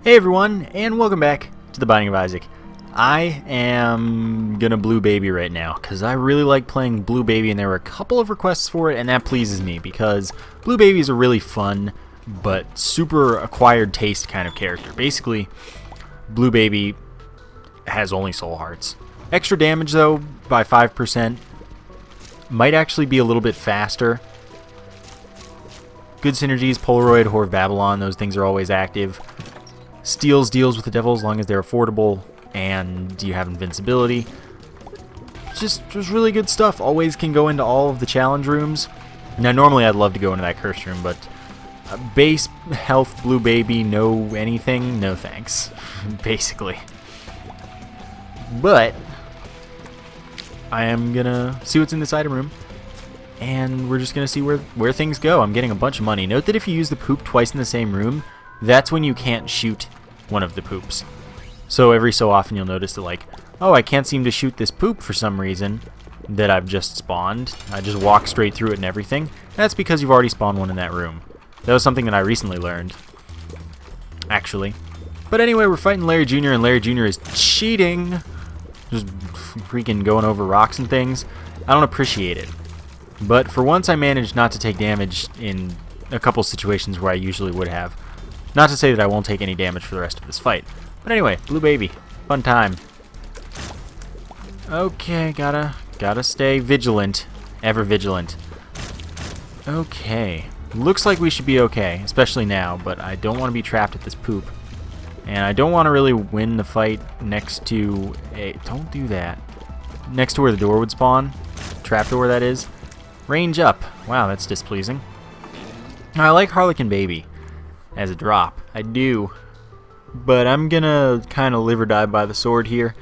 Hey everyone, and welcome back to the Binding of Isaac. I am gonna Blue Baby right now, because I really like playing Blue Baby, and there were a couple of requests for it, and that pleases me, because Blue Baby is a really fun, but super acquired taste kind of character. Basically, Blue Baby has only soul hearts. Extra damage, though, by 5%. Might actually be a little bit faster. Good synergies, Polaroid, Whore of Babylon, those things are always active. Steals deals with the devil as long as they're affordable and you have invincibility. Just really good stuff. Always can go into all of the challenge rooms. Now normally I'd love to go into that curse room, but base health Blue Baby, no anything, no thanks. Basically. But I am gonna see what's in this item room, and we're just gonna see where things go. I'm getting a bunch of money. Note that if you use the poop twice in the same room, that's when you can't shoot one of the poops. So every so often you'll notice that, like, oh, I can't seem to shoot this poop for some reason that I've just spawned. I just walk straight through it and everything. That's because you've already spawned one in that room. That was something that I recently learned, actually. But anyway, we're fighting Larry Jr., and Larry Jr. is cheating. Just freaking going over rocks and things. I don't appreciate it. But for once I managed not to take damage in a couple situations where I usually would have. Not to say that I won't take any damage for the rest of this fight. But anyway, Blue Baby. Fun time. Okay, gotta stay vigilant. Ever vigilant. Okay. Looks like we should be okay, especially now, but I don't want to be trapped at this poop. And I don't want to really win the fight next to a... Don't do that. Next to where the door would spawn. Trapdoor, that is. Range up. Wow, that's displeasing. I like Harlequin Baby as a drop. I do. But I'm gonna kind of live or die by the sword here,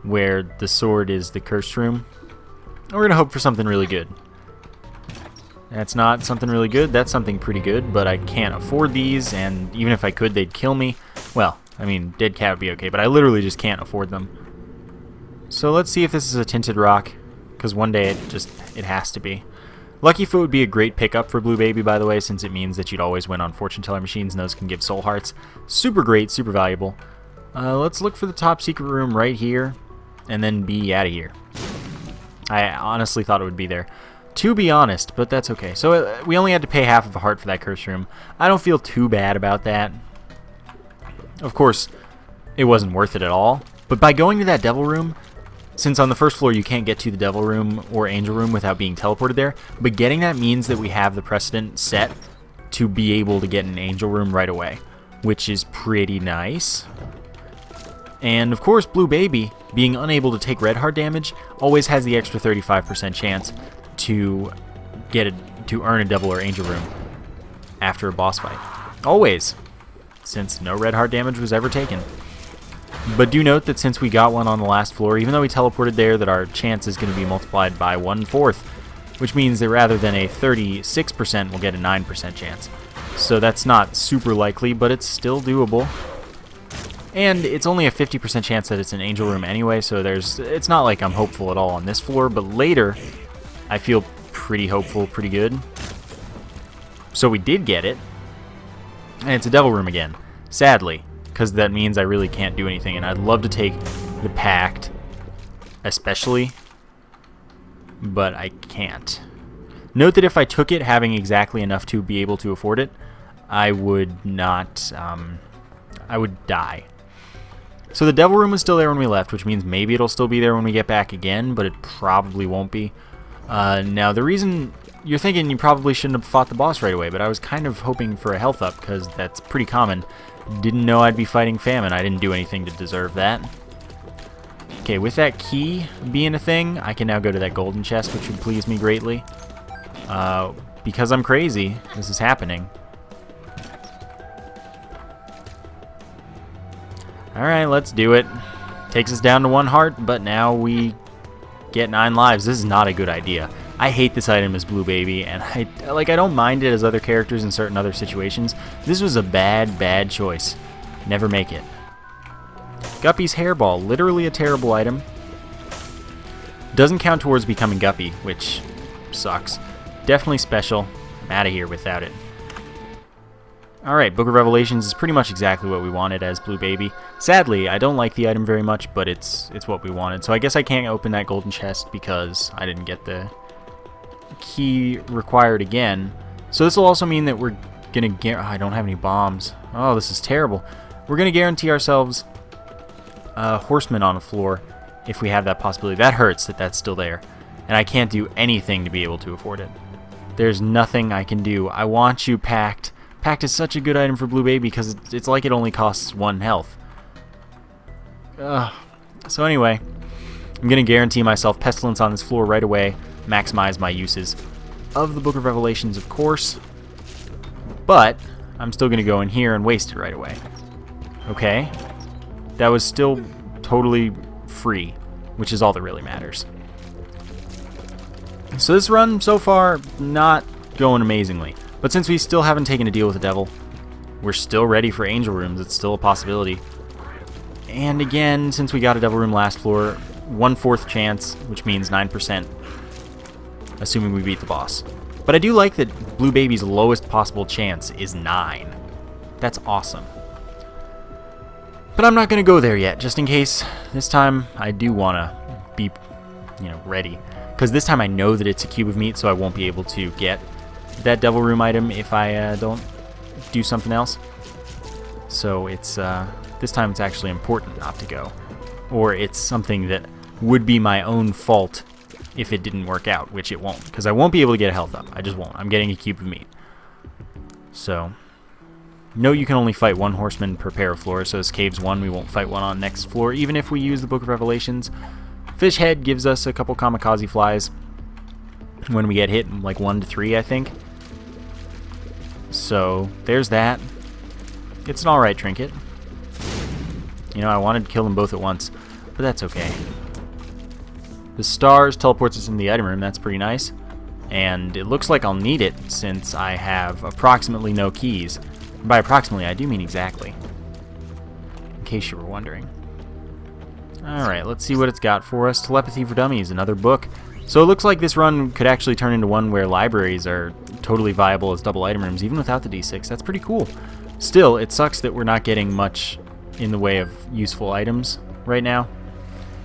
where the sword is the cursed room. We're gonna hope for something really good. That's not something really good. That's something pretty good, but I can't afford these, and even if I could, they'd kill me. Well, I mean, dead cat would be okay, but I literally just can't afford them. So let's see if this is a tinted rock, because one day it has to be. Lucky Foot would be a great pickup for Blue Baby, by the way, since it means that you'd always win on fortune teller machines, and those can give soul hearts. Super great, super valuable. Let's look for the top secret room right here, and then be out of here. I honestly thought it would be there, to be honest, but that's okay. So we only had to pay half of a heart for that curse room. I don't feel too bad about that. Of course, it wasn't worth it at all, but by going to that devil room, since on the first floor you can't get to the devil room or angel room without being teleported there, but getting that means that we have the precedent set to be able to get an angel room right away, which is pretty nice. And of course, Blue Baby, being unable to take red heart damage, always has the extra 35% chance to earn a devil or angel room after a boss fight. Always, since no red heart damage was ever taken. But do note that since we got one on the last floor, even though we teleported there, that our chance is going to be multiplied by 1/4, which means that rather than a 36%, we'll get a 9% chance. So that's not super likely, but it's still doable. And it's only a 50% chance that it's an angel room anyway, so it's not like I'm hopeful at all on this floor, but later I feel pretty hopeful, pretty good. So we did get it, and it's a devil room again, sadly. Because that means I really can't do anything, and I'd love to take the Pact, especially, but I can't. Note that if I took it having exactly enough to be able to afford it, I would not, I would die. So the devil room was still there when we left, which means maybe it'll still be there when we get back again, but it probably won't be. Now, the reason you're thinking you probably shouldn't have fought the boss right away, but I was kind of hoping for a health up, because that's pretty common. Didn't know I'd be fighting famine. I didn't do anything to deserve that. Okay, with that key being a thing, I can now go to that golden chest, which would please me greatly. Because I'm crazy, this is happening. Alright, let's do it. Takes us down to 1 heart, but now we get 9 lives. This is not a good idea. I hate this item as Blue Baby, and I don't mind it as other characters in certain other situations. This was a bad choice. Never make it. Guppy's Hairball, literally a terrible item. Doesn't count towards becoming Guppy, which sucks. Definitely special. I'm out of here without it. Alright, Book of Revelations is pretty much exactly what we wanted as Blue Baby. Sadly, I don't like the item very much, but it's what we wanted. So I guess I can't open that golden chest because I didn't get the key required again. So this will also mean that we're going to... I don't have any bombs. Oh, this is terrible. We're going to guarantee ourselves a horseman on the floor if we have that possibility. That hurts that that's still there. And I can't do anything to be able to afford it. There's nothing I can do. I want you, Pact. Pact is such a good item for Blue Baby because it's like it only costs 1 health. So anyway, I'm going to guarantee myself Pestilence on this floor right away. Maximize my uses of the Book of Revelations, of course. But I'm still going to go in here and waste it right away. Okay. That was still totally free, which is all that really matters. So this run so far, not going amazingly. But since we still haven't taken a deal with the devil, we're still ready for angel rooms. It's still a possibility. And again, since we got a devil room last floor, 1/4 chance, which means 9%, assuming we beat the boss. But I do like that Blue Baby's lowest possible chance is 9. That's awesome. But I'm not going to go there yet, just in case this time I do want to be, ready. Because this time I know that it's a cube of meat, so I won't be able to get that devil room item if I don't do something else. So it's this time it's actually important not to go, or it's something that would be my own fault if it didn't work out, which it won't, because I won't be able to get a health up. I just won't. I'm getting a cube of meat. So note you can only fight 1 horseman per pair of floors, so this caves 1, we won't fight 1 on next floor even if we use the Book of Revelations. Fish head gives us a couple kamikaze flies when we get hit, like 1 to 3 I think. So there's that. It's an alright trinket. I wanted to kill them both at once, but that's okay. The stars teleports us in the item room. That's pretty nice. And it looks like I'll need it since I have approximately no keys. And by approximately, I do mean exactly. In case you were wondering. Alright, let's see what it's got for us. Telepathy for Dummies, another book. So it looks like this run could actually turn into one where libraries are totally viable as double item rooms, even without the D6. That's pretty cool. Still, it sucks that we're not getting much in the way of useful items right now.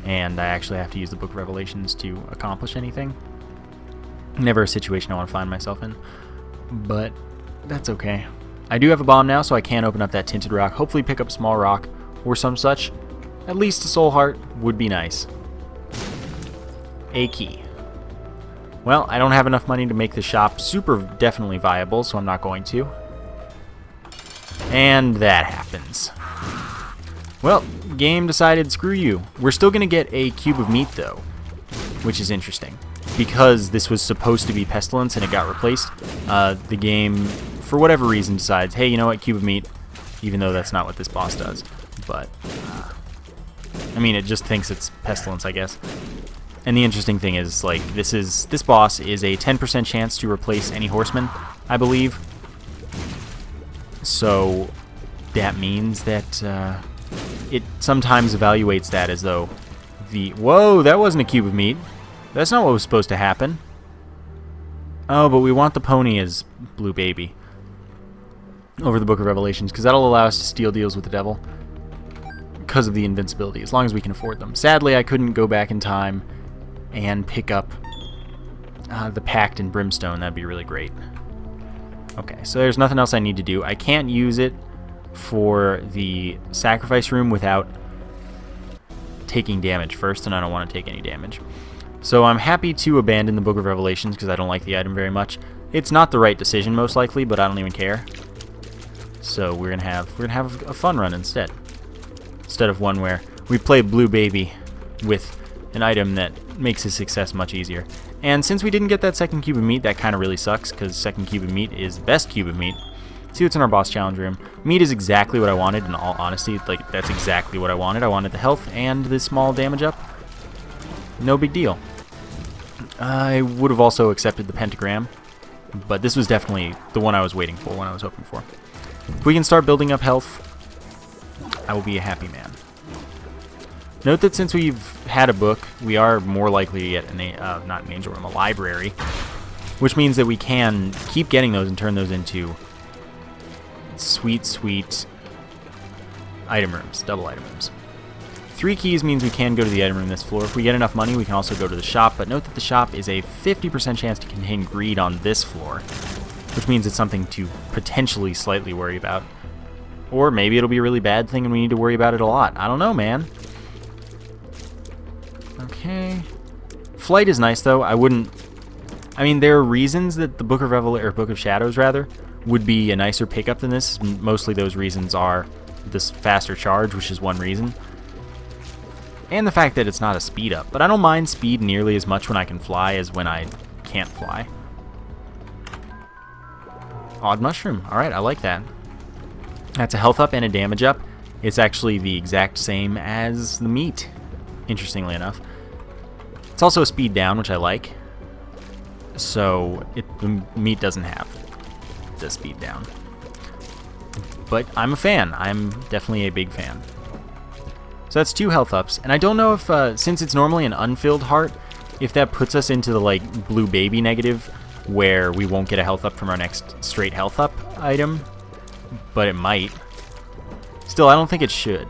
And I actually have to use the Book of Revelations to accomplish anything. Never a situation I want to find myself in. But that's okay. I do have a bomb now, so I can open up that tinted rock. Hopefully pick up a small rock or some such. At least a soul heart would be nice. A key. Well, I don't have enough money to make the shop super definitely viable, so I'm not going to. And that happens. Well, game decided screw you. We're still going to get a cube of meat, though, which is interesting. Because this was supposed to be Pestilence and it got replaced, the game, for whatever reason, decides, hey, you know what, cube of meat, even though that's not what this boss does. But, I mean, it just thinks it's Pestilence, I guess. And the interesting thing is, like, this boss is a 10% chance to replace any horseman, I believe. So that means that it sometimes evaluates that as though whoa, that wasn't a cube of meat. That's not what was supposed to happen. Oh, but we want the pony as Blue Baby over the Book of Revelations, because that'll allow us to steal deals with the devil because of the invincibility, as long as we can afford them. Sadly, I couldn't go back in time and pick up the Pact and Brimstone. That'd be really great. Okay, so there's nothing else I need to do. I can't use it for the sacrifice room without taking damage first, and I don't want to take any damage. So I'm happy to abandon the Book of Revelations because I don't like the item very much. It's not the right decision, most likely, but I don't even care. So we're gonna have a fun run instead of one where we play Blue Baby with an item that makes his success much easier. And since we didn't get that second cube of meat, that kind of really sucks, because second cube of meat is best cube of meat. See what's in our boss challenge room. Meat is exactly what I wanted, in all honesty. Like, that's exactly what I wanted. I wanted the health and the small damage up. No big deal. I would have also accepted the pentagram, but this was definitely the one I was waiting for, one I was hoping for. If we can start building up health, I will be a happy man. Note that since we've had a book, we are more likely to get not an angel room, a library, which means that we can keep getting those and turn those into sweet, sweet item rooms, double item rooms. 3 keys means we can go to the item room this floor. If we get enough money, we can also go to the shop, but note that the shop is a 50% chance to contain greed on this floor, which means it's something to potentially slightly worry about. Or maybe it'll be a really bad thing and we need to worry about it a lot. I don't know, man. Okay. Flight is nice, though. I mean, there are reasons that the Book of Revelation, or Book of Shadows, rather, would be a nicer pickup than this. Mostly those reasons are this faster charge, which is one reason, and the fact that it's not a speed up. But I don't mind speed nearly as much when I can fly as when I can't fly. Odd mushroom. Alright, I like that. That's a health up and a damage up. It's actually the exact same as the meat, interestingly enough. It's also a speed down, which I like. So the meat doesn't have the speed down. But I'm a fan. I'm definitely a big fan. So that's 2 health ups. And I don't know if, since it's normally an unfilled heart, if that puts us into the, like, blue baby negative, where we won't get a health up from our next straight health up item. But it might. Still, I don't think it should.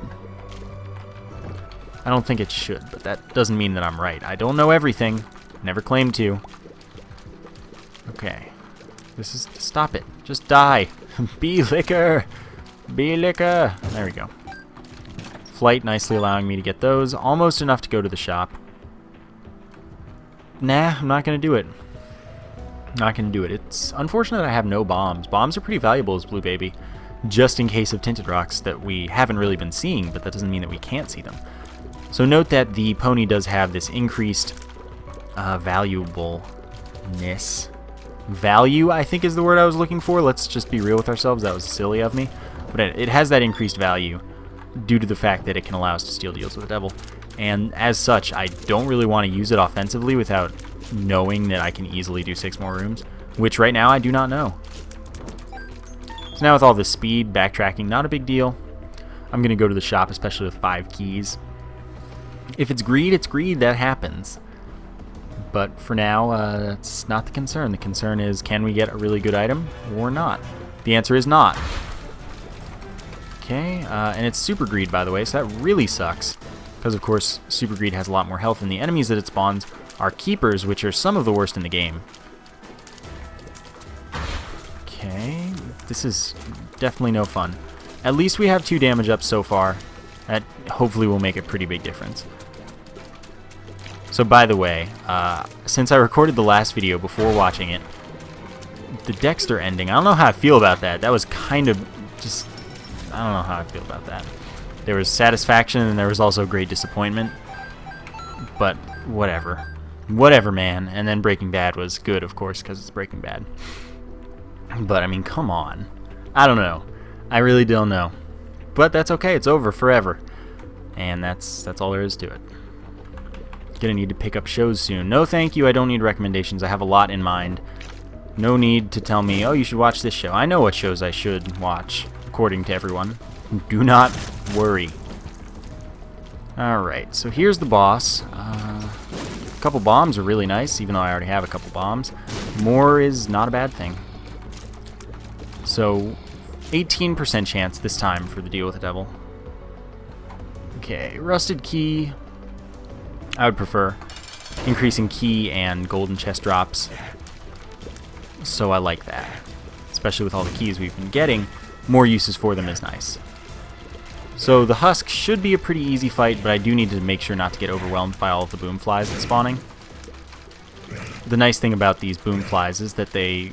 I don't think it should, but that doesn't mean that I'm right. I don't know everything. Never claimed to. Okay. This is... Stop it. Just die. Be liquor. Be liquor. There we go. Flight nicely allowing me to get those. Almost enough to go to the shop. Nah, I'm not going to do it. Not going to do it. It's unfortunate that I have no bombs. Bombs are pretty valuable as Blue Baby, just in case of tinted rocks that we haven't really been seeing, but that doesn't mean that we can't see them. So note that the pony does have this increased valuableness. Value, I think, is the word I was looking for. Let's just be real with ourselves. That was silly of me. But it has that increased value due to the fact that it can allow us to steal deals with the devil. And as such, I don't really want to use it offensively without knowing that I can easily do 6 more rooms, which right now I do not know. So now with all this speed, backtracking, not a big deal. I'm going to go to the shop, especially with 5 keys. If it's greed, it's greed. That happens. But for now, that's not the concern. The concern is, can we get a really good item or not? The answer is not. Okay, and it's super greed, by the way, so that really sucks. Because, of course, super greed has a lot more health, and the enemies that it spawns are keepers, which are some of the worst in the game. Okay, this is definitely no fun. At least we have 2 damage ups so far. That hopefully will make a pretty big difference. So by the way, since I recorded the last video before watching it, the Dexter ending, I don't know how I feel about that. That was kind of just... I don't know how I feel about that. There was satisfaction and there was also great disappointment. But whatever. Whatever, man. And then Breaking Bad was good, of course, because it's Breaking Bad. But, I mean, come on. I don't know. I really don't know. But that's okay. It's over forever. And that's all there is to it. Gonna need to pick up shows soon. No thank you, I don't need recommendations. I have a lot in mind. No need to tell me, oh, you should watch this show. I know what shows I should watch, according to everyone. Do not worry. Alright, so here's the boss. A couple bombs are really nice, even though I already have a couple bombs. More is not a bad thing. So, 18% chance this time for the deal with the devil. Okay, rusted key. I would prefer increasing key and golden chest drops. So I like that. Especially with all the keys we've been getting, more uses for them is nice. So the husk should be a pretty easy fight, but I do need to make sure not to get overwhelmed by all of the boom flies that's spawning. The nice thing about these boom flies is that they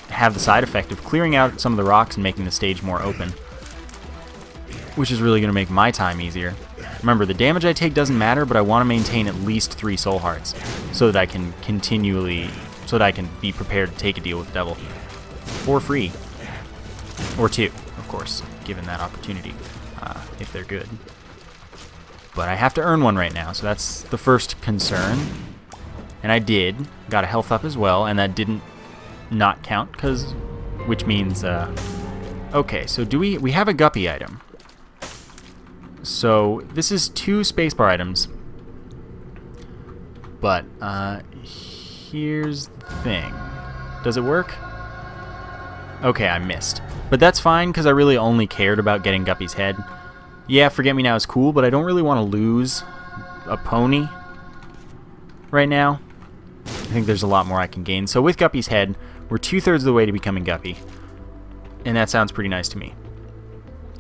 have the side effect of clearing out some of the rocks and making the stage more open, which is really going to make my time easier. Remember, the damage I take doesn't matter, but I want to maintain at least 3 soul hearts so that I can be prepared to take a deal with the devil for free. Or 2, of course, given that opportunity, if they're good. But I have to earn one right now, so that's the first concern. And I did. Got a health up as well, and that didn't not count, which means, okay, so we have a guppy item. So this is 2 spacebar items, but here's the thing. Does it work? Okay, I missed. But that's fine, because I really only cared about getting Guppy's head. Yeah, Forget Me Now is cool, but I don't really want to lose a pony right now. I think there's a lot more I can gain. So with Guppy's head, we're 2/3 of the way to becoming Guppy. And that sounds pretty nice to me.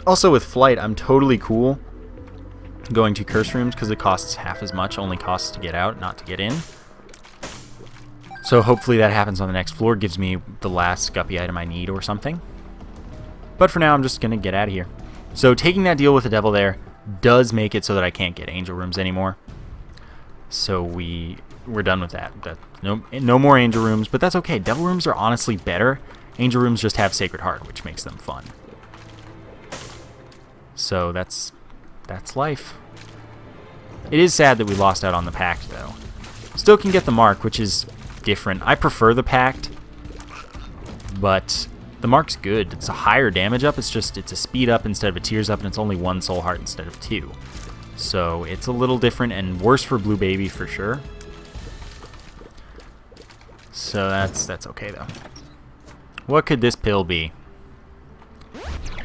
Also with flight, I'm totally cool going to curse rooms because it costs half as much, only costs to get out, not to get in. So hopefully that happens on the next floor, gives me the last Guppy item I need or something. But for now, I'm just going to get out of here. So taking that deal with the devil there does make it so that I can't get angel rooms anymore. So we're done with that. No more angel rooms, but that's okay. Devil rooms are honestly better. Angel rooms just have Sacred Heart, which makes them fun. So that's life. It is sad that we lost out on the Pact, though. Still can get the Mark, which is different. I prefer the Pact, but the Mark's good. It's a higher damage up. It's a speed up instead of a tears up, and it's only 1 soul heart instead of 2. So it's a little different and worse for Blue Baby for sure. So that's okay though. What could this pill be?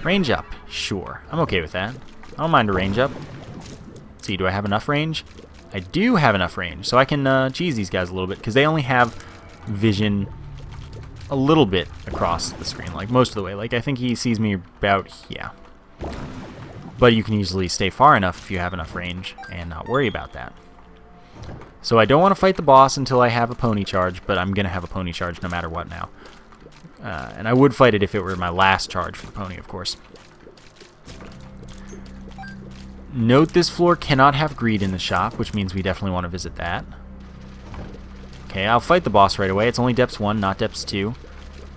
Range up, sure. I'm okay with that. I don't mind a range up. Let's see, do I have enough range? I do have enough range, so I can cheese these guys a little bit because they only have vision a little bit across the screen, like most of the way. Like I think he sees me about, yeah. But you can easily stay far enough if you have enough range and not worry about that. So I don't want to fight the boss until I have a pony charge, but I'm going to have a pony charge no matter what now. And I would fight it if it were my last charge for the pony, of course. Note this floor cannot have greed in the shop, which means we definitely want to visit that. Okay, I'll fight the boss right away. It's only depths 1, not depths 2.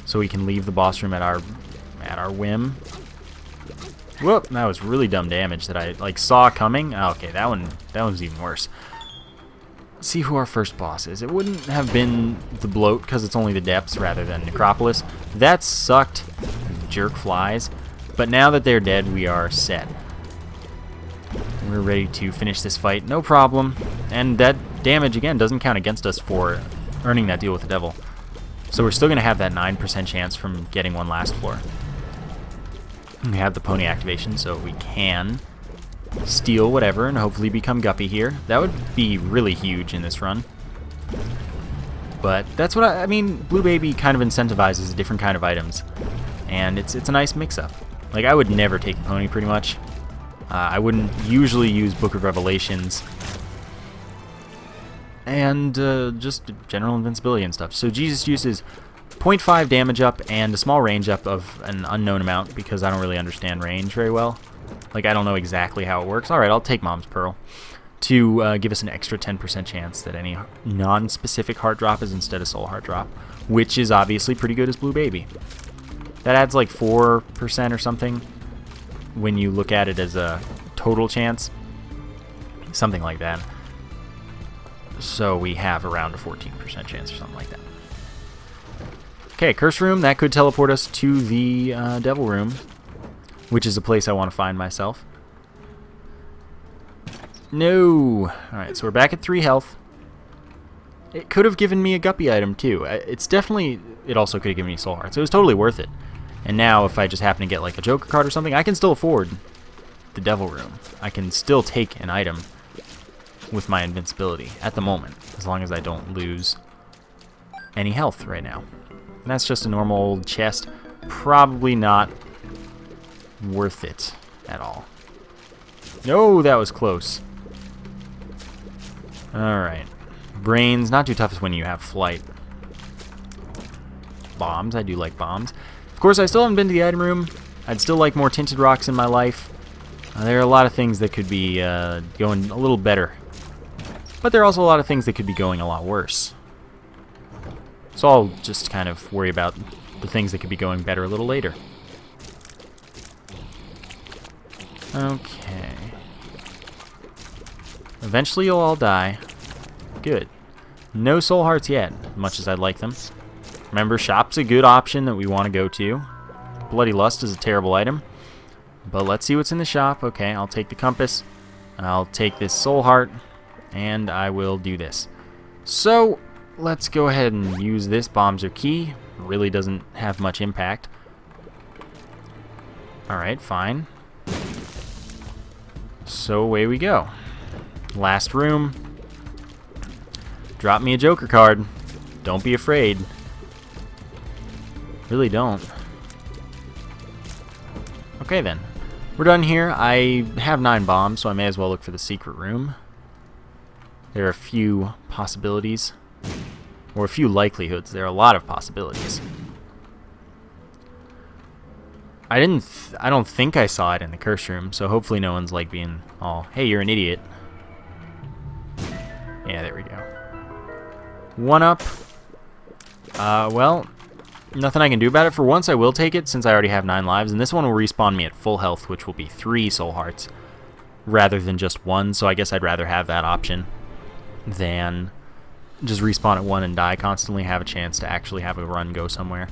So we can leave the boss room at our whim. Whoop, that was really dumb damage that I saw coming. Oh, okay, that one's even worse. Let's see who our first boss is. It wouldn't have been the bloat because it's only the depths rather than Necropolis. That sucked, jerk flies. But now that they're dead, we are set. We're ready to finish this fight, no problem. And that damage, again, doesn't count against us for earning that deal with the devil. So we're still going to have that 9% chance from getting one last floor. We have the pony activation, so we can steal whatever and hopefully become Guppy here. That would be really huge in this run. But that's what I mean, Blue Baby kind of incentivizes different kind of items. And it's a nice mix-up. Like, I would never take the pony, pretty much. I wouldn't usually use Book of Revelations. And just general invincibility and stuff. So Jesus uses 0.5 damage up and a small range up of an unknown amount because I don't really understand range very well. Like, I don't know exactly how it works. Alright, I'll take Mom's Pearl to give us an extra 10% chance that any non-specific heart drop is instead of soul heart drop, which is obviously pretty good as Blue Baby. That adds like 4% or something when you look at it as a total chance. Something like that. So we have around a 14% chance or something like that. Okay, Curse Room. That could teleport us to the Devil Room, which is a place I want to find myself. No! Alright, so we're back at 3 health. It could have given me a Guppy item, too. It also could have given me Soul Heart, so it was totally worth it. And now, if I just happen to get like a Joker card or something, I can still afford the Devil Room. I can still take an item with my invincibility at the moment, as long as I don't lose any health right now. And that's just a normal old chest. Probably not worth it at all. No, that was close. Alright. Brains, not too tough when you have flight. Bombs, I do like bombs. Of course, I still haven't been to the item room. I'd still like more tinted rocks in my life. There are a lot of things that could be going a little better. But there are also a lot of things that could be going a lot worse. So I'll just kind of worry about the things that could be going better a little later. Okay. Eventually you'll all die. Good. No soul hearts yet, much as I'd like them. Remember, shop's a good option that we want to go to. Bloody Lust is a terrible item. But let's see what's in the shop. Okay, I'll take the compass. I'll take this soul heart. And I will do this. So, let's go ahead and use this. Bombs are key. Really doesn't have much impact. Alright, fine. So away we go. Last room. Drop me a Joker card. Don't be afraid. Really don't. Okay then. We're done here. I have 9 bombs, so I may as well look for the secret room. There are a few possibilities. Or a few likelihoods. There are a lot of possibilities. I don't think I saw it in the curse room, so hopefully no one's like being all, hey, you're an idiot. Yeah, there we go. 1 up. Well, nothing I can do about it. For once, I will take it since I already have 9 lives, and this one will respawn me at full health, which will be 3 soul hearts rather than just 1, so I guess I'd rather have that option than just respawn at 1 and die constantly, have a chance to actually have a run go somewhere.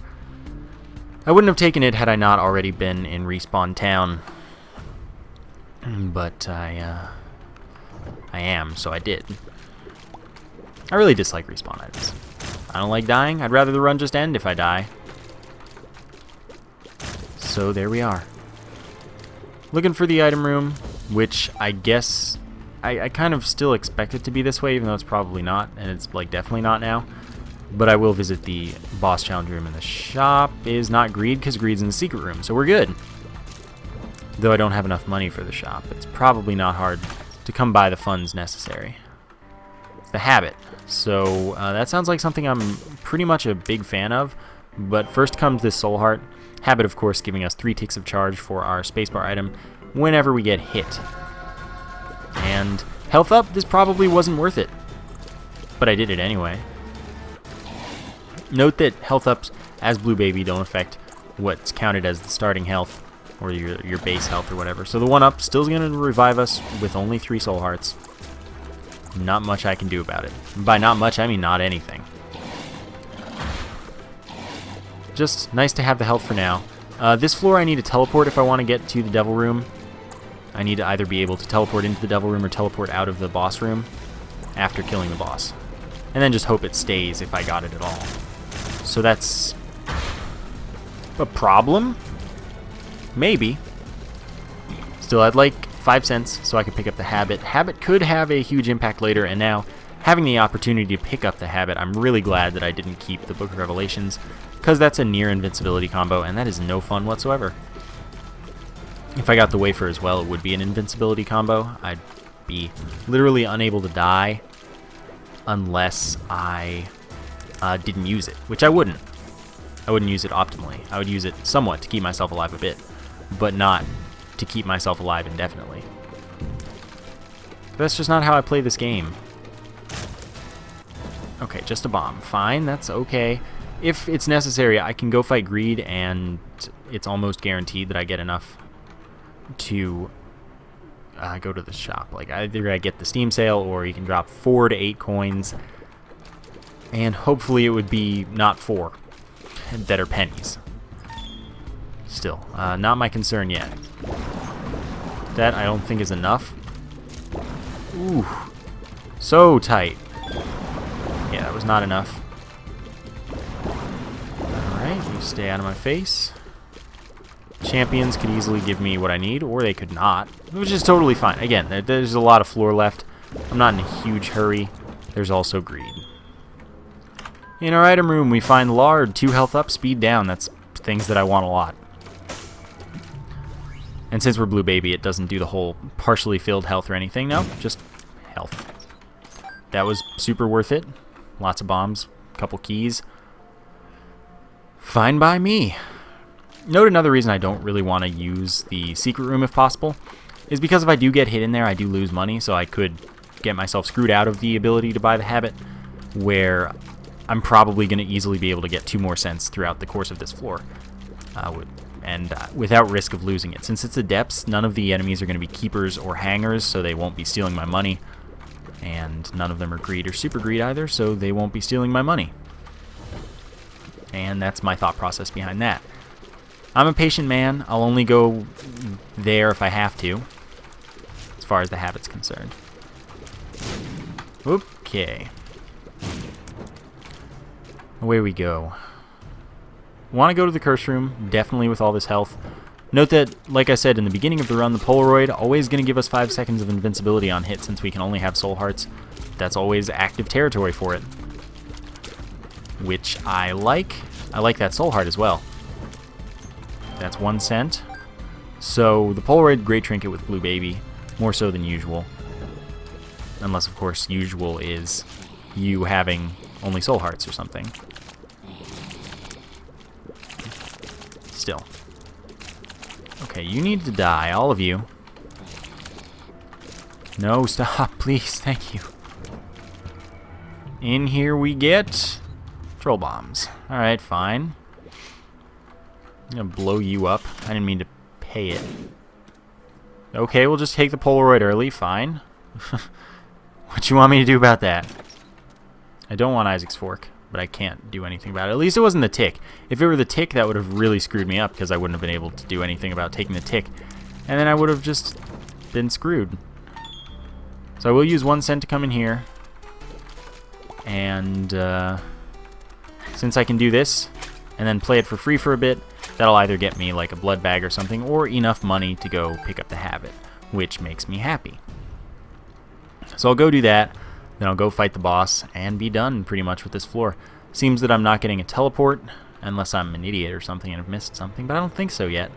I wouldn't have taken it had I not already been in Respawn Town, but I am, so I did. I really dislike respawn items. I don't like dying. I'd rather the run just end if I die. So there we are. Looking for the item room, which I guess I kind of still expect it to be this way, even though it's probably not, and it's like definitely not now. But I will visit the boss challenge room, and the shop is not greed because greed's in the secret room, so we're good. Though I don't have enough money for the shop, it's probably not hard to come by the funds necessary. It's the habit, so that sounds like something I'm pretty much a big fan of. But first comes this soul heart. Habit, of course, giving us 3 ticks of charge for our spacebar item whenever we get hit. And health up, this probably wasn't worth it, but I did it anyway. Note that health ups as Blue Baby don't affect what's counted as the starting health or your base health or whatever. So the 1 up still is going to revive us with only 3 soul hearts. Not much I can do about it. By not much, I mean not anything. Just nice to have the health for now. This floor I need to teleport if I want to get to the devil room. I need to either be able to teleport into the devil room or teleport out of the boss room after killing the boss. And then just hope it stays if I got it at all. So that's a problem? Maybe. Still, I'd like 5 cents so I could pick up the habit. Habit could have a huge impact later, and now having the opportunity to pick up the habit, I'm really glad that I didn't keep the Book of Revelations, because that's a near invincibility combo, and that is no fun whatsoever. If I got the wafer as well, it would be an invincibility combo. I'd be literally unable to die unless I didn't use it, which I wouldn't. I wouldn't use it optimally. I would use it somewhat to keep myself alive a bit, but not to keep myself alive indefinitely. That's just not how I play this game. Okay, just a bomb. Fine, that's okay. If it's necessary, I can go fight greed, and it's almost guaranteed that I get enough to go to the shop. Like, either I get the Steam sale, or you can drop 4 to 8 coins, and hopefully it would be not 4 that are pennies. Still, not my concern yet. That I don't think is enough. Ooh, so tight. Yeah, that was not enough. Alright, you stay out of my face. Champions could easily give me what I need, or they could not, which is totally fine. Again, there's a lot of floor left. I'm not in a huge hurry. There's also greed. In our item room, we find lard, 2 health up, speed down. That's things that I want a lot. And since we're Blue Baby, it doesn't do the whole partially filled health or anything. No, just health. That was super worth it. Lots of bombs, couple keys. Fine by me. Note another reason I don't really want to use the secret room if possible is because if I do get hit in there, I do lose money, so I could get myself screwed out of the ability to buy the habit, where I'm probably going to easily be able to get 2 more cents throughout the course of this floor, without risk of losing it. Since it's the depths, none of the enemies are going to be keepers or hangers, so they won't be stealing my money, and none of them are greed or super greed either, so they won't be stealing my money. And that's my thought process behind that. I'm a patient man. I'll only go there if I have to, as far as the habit's concerned. Okay. Away we go. Want to go to the curse room, definitely with all this health. Note that, like I said in the beginning of the run, the Polaroid always going to give us 5 seconds of invincibility on hit since we can only have soul hearts. That's always active territory for it, which I like. I like that soul heart as well. That's 1 cent. So the Polaroid, great trinket with Blue Baby, more so than usual. Unless, of course, usual is you having only soul hearts or something. Still. Okay, you need to die, all of you. No, stop, please, thank you. In here we get troll bombs. Alright, fine. I'm gonna blow you up. I didn't mean to pay it. Okay, we'll just take the Polaroid early, fine. What you want me to do about that? I don't want Isaac's fork, but I can't do anything about it. At least it wasn't the tick. If it were the tick, that would have really screwed me up because I wouldn't have been able to do anything about taking the tick. And then I would have just been screwed. So I will use 1 cent to come in here. And since I can do this and then play it for free for a bit, that'll either get me like a blood bag or something or enough money to go pick up the habit, which makes me happy. So I'll go do that, then I'll go fight the boss and be done pretty much with this floor. Seems that I'm not getting a teleport unless I'm an idiot or something and have missed something, but I don't think so yet.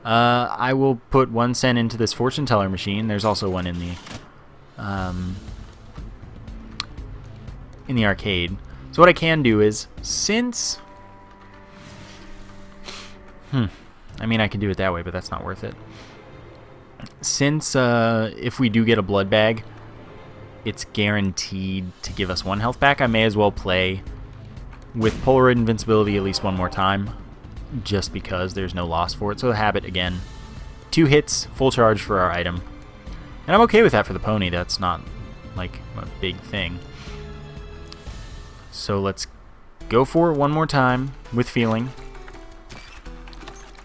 I will put 1 cent into this fortune teller machine. There's also one in the arcade. So what I can do is, since I mean, I can do it that way, but that's not worth it. Since if we do get a blood bag, it's guaranteed to give us 1 health back, I may as well play with Polaroid invincibility at least 1 more time, just because there's no loss for it. So the habit, again, 2 hits, full charge for our item. And I'm okay with that for the pony. That's not, like, a big thing. So let's go for it 1 more time with feeling.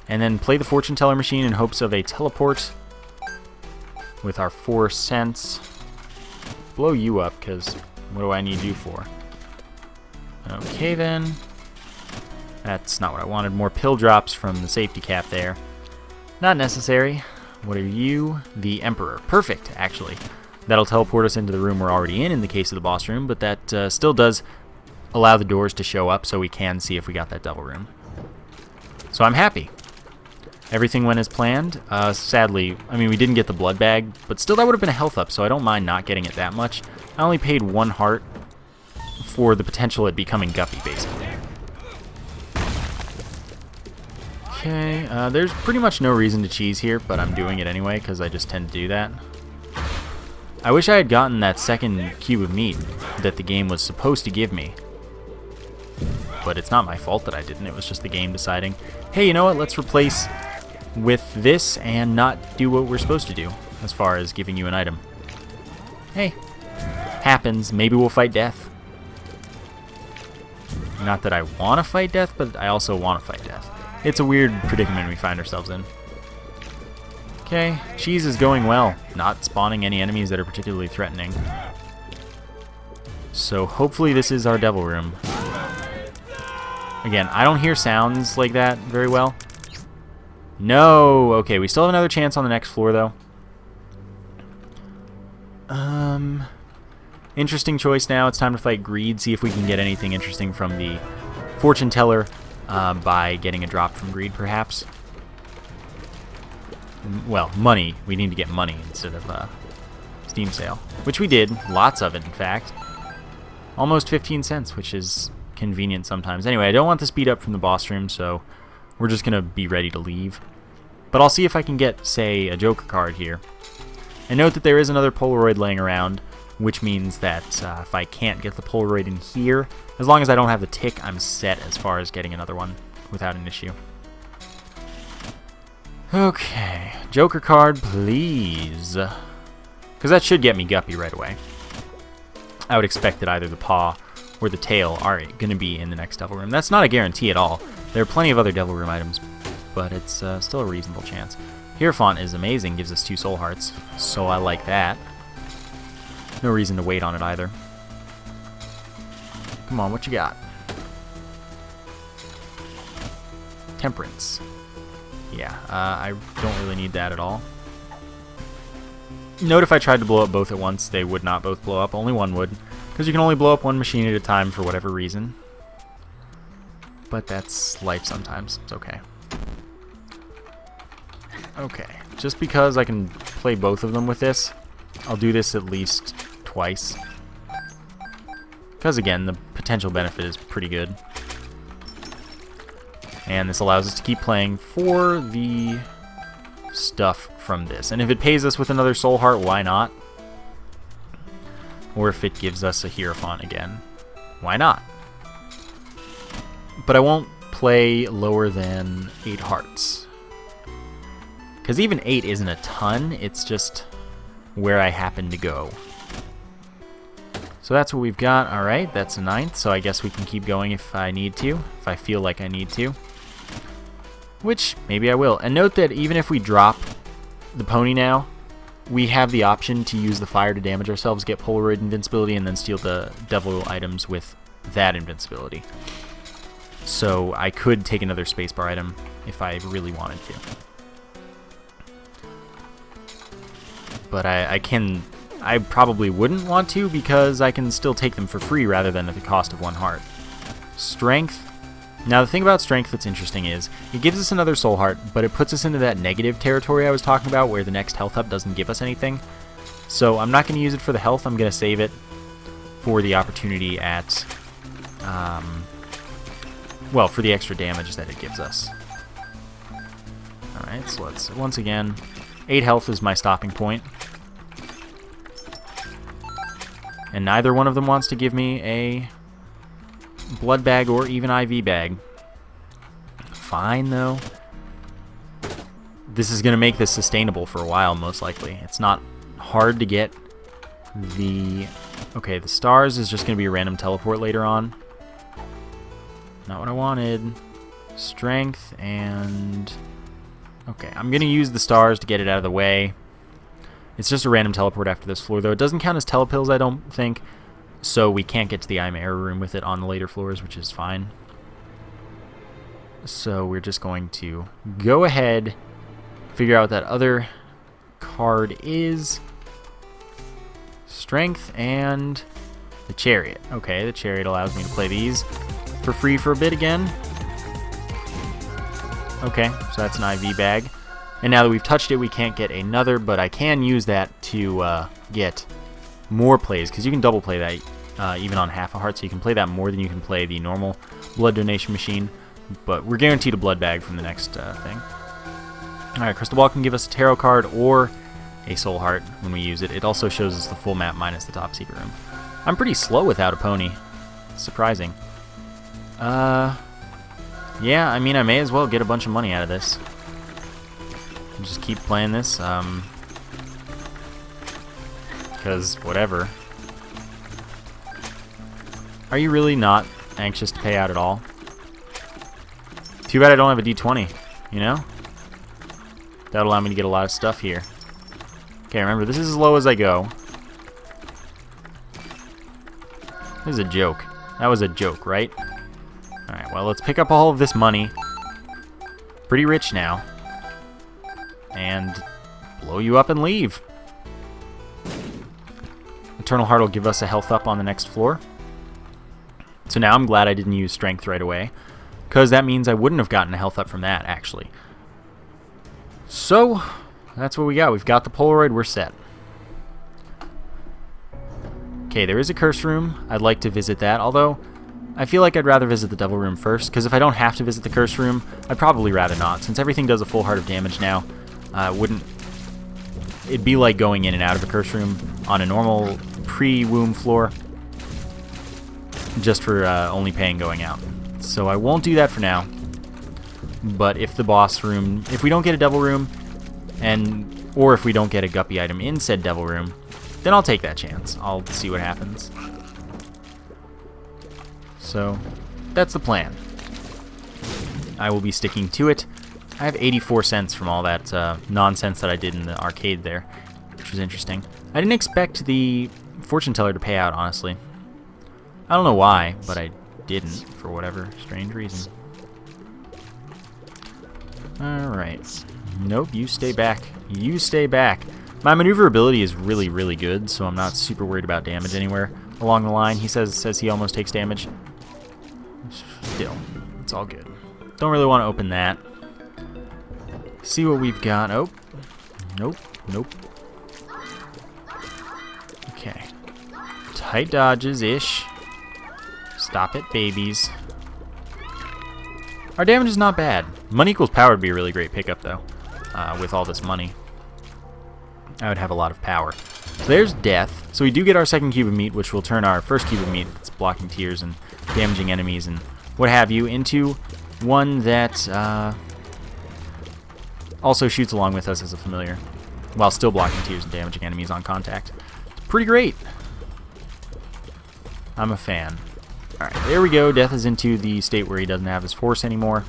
And then play the fortune teller machine in hopes of a teleport with our 4 cents. Blow you up, because what do I need you for? Okay, then. That's not what I wanted. More pill drops from the safety cap there. Not necessary. What are you? The Emperor. Perfect, actually. That'll teleport us into the room we're already in the case of the boss room, but that still does allow the doors to show up so we can see if we got that devil room. So I'm happy. Everything went as planned. Sadly, I mean, we didn't get the blood bag, but still that would have been a health up, so I don't mind not getting it that much. I only paid 1 heart for the potential at becoming Guppy, basically. Okay, there's pretty much no reason to cheese here, but I'm doing it anyway, because I just tend to do that. I wish I had gotten that second cube of meat that the game was supposed to give me. But it's not my fault that I didn't, it was just the game deciding, hey, you know what, let's replace with this and not do what we're supposed to do as far as giving you an item. Hey, happens. Maybe we'll fight death. Not that I want to fight death, but I also want to fight death. It's a weird predicament we find ourselves in. Okay, cheese is going well, not spawning any enemies that are particularly threatening. So hopefully this is our devil room. Again, I don't hear sounds like that very well. No! Okay, we still have another chance on the next floor, though. Interesting choice now. It's time to fight Greed, see if we can get anything interesting from the fortune teller by getting a drop from Greed, perhaps. Well, money. We need to get money instead of Steam sale, which we did. Lots of it, in fact. Almost 15 cents, which is convenient sometimes. Anyway, I don't want the speed up from the boss room, so we're just going to be ready to leave. But I'll see if I can get, say, a Joker card here. And note that there is another Polaroid laying around, which means that if I can't get the Polaroid in here, as long as I don't have the tick, I'm set as far as getting another one without an issue. Okay, Joker card, please. Because that should get me Guppy right away. I would expect that either the paw or the tail are going to be in the next devil room. That's not a guarantee at all. There are plenty of other devil room items, but it's still a reasonable chance. Hierophant is amazing, gives us 2 soul hearts, so I like that. No reason to wait on it either. Come on, what you got? Temperance. Yeah, I don't really need that at all. Note if I tried to blow up both at once, they would not both blow up. Only one would, because you can only blow up one machine at a time for whatever reason. But that's life sometimes. It's okay. Okay, just because I can play both of them with this, I'll do this at least twice. Because again, the potential benefit is pretty good. And this allows us to keep playing for the stuff from this. And if it pays us with another soul heart, why not? Or if it gives us a Hierophant again, why not? But I won't play lower than 8 hearts. Because even 8 isn't a ton, it's just where I happen to go. So that's what we've got. Alright, that's a 9th, so I guess we can keep going if I need to, if I feel like I need to. Which, maybe I will. And note that even if we drop the pony now, we have the option to use the fire to damage ourselves, get Polaroid invincibility, and then steal the devil items with that invincibility. So I could take another spacebar item if I really wanted to. But I probably wouldn't want to because I can still take them for free rather than at the cost of 1 heart. Strength. Now the thing about strength that's interesting is it gives us another soul heart, but it puts us into that negative territory I was talking about where the next health up doesn't give us anything. So I'm not going to use it for the health, I'm going to save it for the opportunity at, well, for the extra damage that it gives us. Alright, so let's, once again, 8 health is my stopping point. And neither one of them wants to give me a blood bag or even IV bag. Fine, though. This is going to make this sustainable for a while, most likely. It's not hard to get the... Okay, the stars is just going to be a random teleport later on. Not what I wanted. Strength and... Okay, I'm going to use the stars to get it out of the way. It's just a random teleport after this floor, though. It doesn't count as telepills, I don't think. So we can't get to the I'm Error room with it on the later floors, which is fine. So we're just going to go ahead, figure out what that other card is. Strength and the Chariot. Okay, the Chariot allows me to play these for free for a bit again. Okay, so that's an IV bag. And now that we've touched it, we can't get another, but I can use that to get more plays, because you can double play that even on half a heart, so you can play that more than you can play the normal blood donation machine. But we're guaranteed a blood bag from the next thing. Alright, Crystal Ball can give us a tarot card or a soul heart when we use it. It also shows us the full map minus the top secret room. I'm pretty slow without a pony. Surprising. Yeah, I mean, I may as well get a bunch of money out of this. Just keep playing this, because whatever. Are you really not anxious to pay out at all? Too bad I don't have a D20, you know? That'll allow me to get a lot of stuff here. Okay, remember, this is as low as I go. This is a joke. That was a joke, right? Alright, well, let's pick up all of this money. Pretty rich now. And blow you up and leave. Eternal Heart will give us a health up on the next floor. So now I'm glad I didn't use Strength right away, because that means I wouldn't have gotten a health up from that, actually. So, that's what we got. We've got the Polaroid, we're set. Okay, there is a curse room. I'd like to visit that, although I feel like I'd rather visit the devil room first, because if I don't have to visit the curse room, I'd probably rather not. Since everything does a full heart of damage now, it'd be like going in and out of a curse room on a normal pre-womb floor, just for only paying going out. So I won't do that for now. But if the boss room, if we don't get a devil room, or if we don't get a guppy item in said devil room, then I'll take that chance. I'll see what happens. So that's the plan. I will be sticking to it. I have 84 cents from all that nonsense that I did in the arcade there, which was interesting. I didn't expect the fortune teller to pay out, honestly. I don't know why, but I didn't, for whatever strange reason. Alright. Nope, you stay back. You stay back. My maneuverability is really, really good, so I'm not super worried about damage anywhere along the line. He says he almost takes damage. Still, it's all good. Don't really want to open that. See what we've got. Oh. Nope. Nope. Okay. Tight dodges-ish. Stop it, babies. Our damage is not bad. Money equals power would be a really great pickup, though. With all this money, I would have a lot of power. So there's death. So we do get our second cube of meat, which will turn our first cube of meat that's blocking tiers and damaging enemies and what have you into one that also shoots along with us as a familiar while still blocking tiers and damaging enemies on contact. It's pretty great. I'm a fan. Alright, there we go. Death is into the state where he doesn't have his force anymore.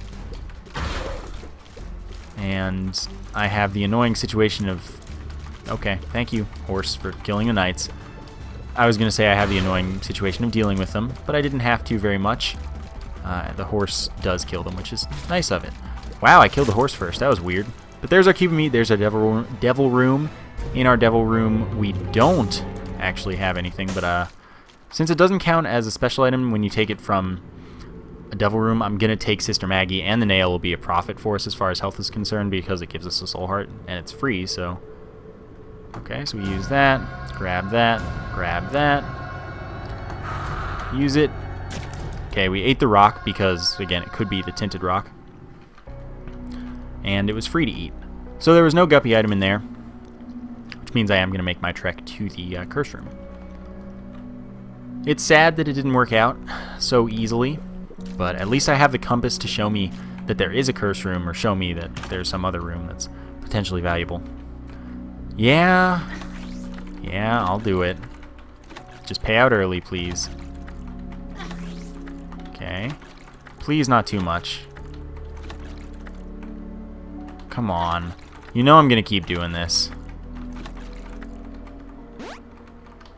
And I have the annoying situation of... Okay, thank you, horse, for killing the knights. I was going to say I have the annoying situation of dealing with them, but I didn't have to very much. The horse does kill them, which is nice of it. Wow, I killed the horse first. That was weird. But there's our cube of meat. There's our devil room. In our devil room, we don't actually have anything, but since it doesn't count as a special item when you take it from a devil room, I'm going to take Sister Maggie, and the nail will be a profit for us as far as health is concerned because it gives us a soul heart, and it's free, so... Okay, so we use that, grab that, use it. Okay, we ate the rock because, again, it could be the tinted rock. And it was free to eat. So there was no guppy item in there, which means I am going to make my trek to the curse room. It's sad that it didn't work out so easily, but at least I have the compass to show me that there is a curse room, or show me that there's some other room that's potentially valuable. Yeah, I'll do it. Just pay out early, please. Okay. Please not too much. Come on. You know I'm going to keep doing this.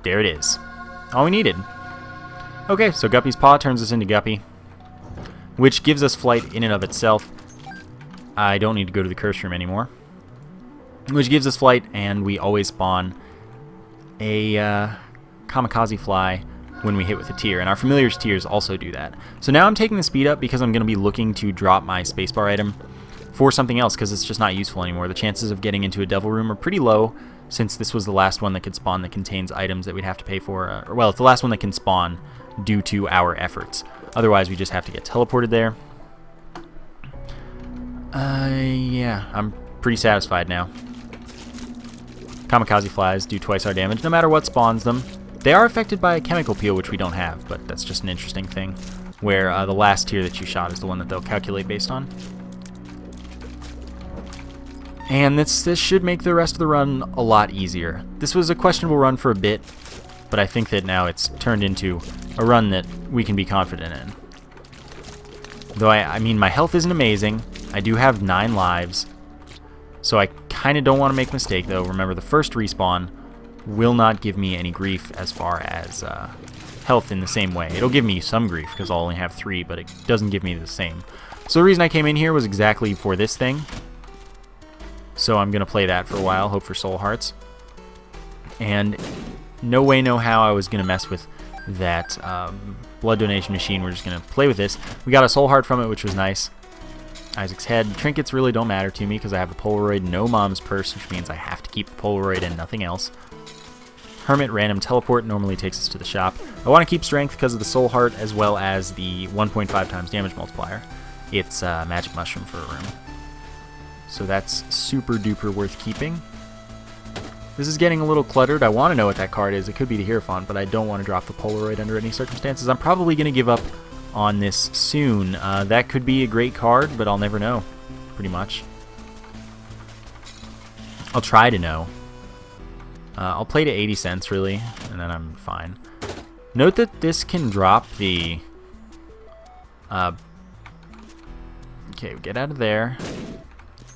There it is. All we needed. Okay, so Guppy's Paw turns us into Guppy, which gives us flight in and of itself. I don't need to go to the curse room anymore. Which gives us flight, and we always spawn a kamikaze fly when we hit with a tier, and our familiar's tiers also do that. So now I'm taking the speed up because I'm going to be looking to drop my spacebar item for something else because it's just not useful anymore. The chances of getting into a devil room are pretty low since this was the last one that could spawn that contains items that we'd have to pay for. Well, it's the last one that can spawn due to our efforts. Otherwise, we just have to get teleported there. Yeah, I'm pretty satisfied now. Kamikaze flies do twice our damage, no matter what spawns them. They are affected by a chemical peel, which we don't have, but that's just an interesting thing, where the last tier that you shot is the one that they'll calculate based on. And this should make the rest of the run a lot easier. This was a questionable run for a bit, but I think that now it's turned into a run that we can be confident in. Though, I mean, my health isn't amazing. I do have 9 lives, so I kind of don't want to make a mistake, though. Remember, the first respawn will not give me any grief as far as health in the same way. It'll give me some grief because I'll only have 3, but it doesn't give me the same. So the reason I came in here was exactly for this thing. So I'm going to play that for a while, hope for soul hearts. And no way, no how I was going to mess with that blood donation machine. We're just going to play with this. We got a soul heart from it, which was nice. Isaac's head. Trinkets really don't matter to me because I have the Polaroid, no mom's purse, which means I have to keep the Polaroid and nothing else. Hermit random teleport normally takes us to the shop. I want to keep strength because of the soul heart as well as the 1.5 times damage multiplier. It's a magic mushroom for a room. So that's super duper worth keeping. This is getting a little cluttered. I want to know what that card is. It could be the Hierophant, but I don't want to drop the Polaroid under any circumstances. I'm probably going to give up on this soon. That could be a great card, but I'll never know, pretty much. I'll try to know. I'll play to 80 cents, really, and then I'm fine. Note that this can drop the... okay, get out of there.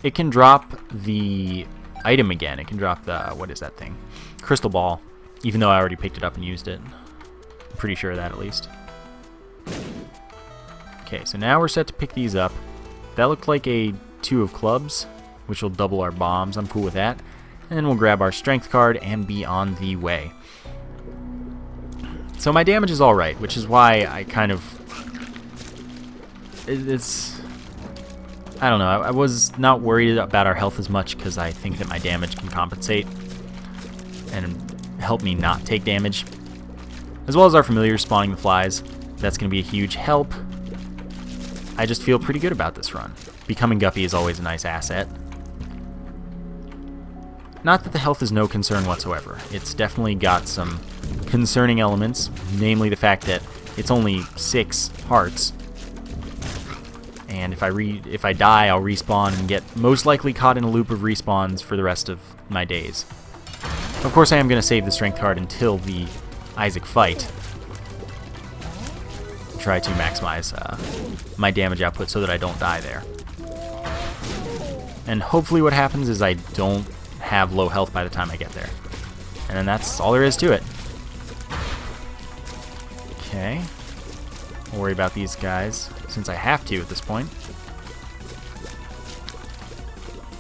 It can drop the item again. It can drop the... what is that thing? Crystal ball, even though I already picked it up and used it. I'm pretty sure of that, at least. Okay, so now we're set to pick these up. That looked like a 2 of clubs, which will double our bombs. I'm cool with that. And then we'll grab our strength card and be on the way. So my damage is alright, which is why I kind of... It's... I don't know, I was not worried about our health as much because I think that my damage can compensate and help me not take damage. As well as our familiars spawning the flies. That's going to be a huge help. I just feel pretty good about this run. Becoming Guppy is always a nice asset. Not that the health is no concern whatsoever. It's definitely got some concerning elements, namely the fact that it's only 6 hearts. And if I die, I'll respawn and get most likely caught in a loop of respawns for the rest of my days. Of course, I am going to save the strength card until the Isaac fight. Try to maximize my damage output so that I don't die there. And hopefully what happens is I don't have low health by the time I get there. And then that's all there is to it. Okay. I'll worry about these guys, since I have to at this point.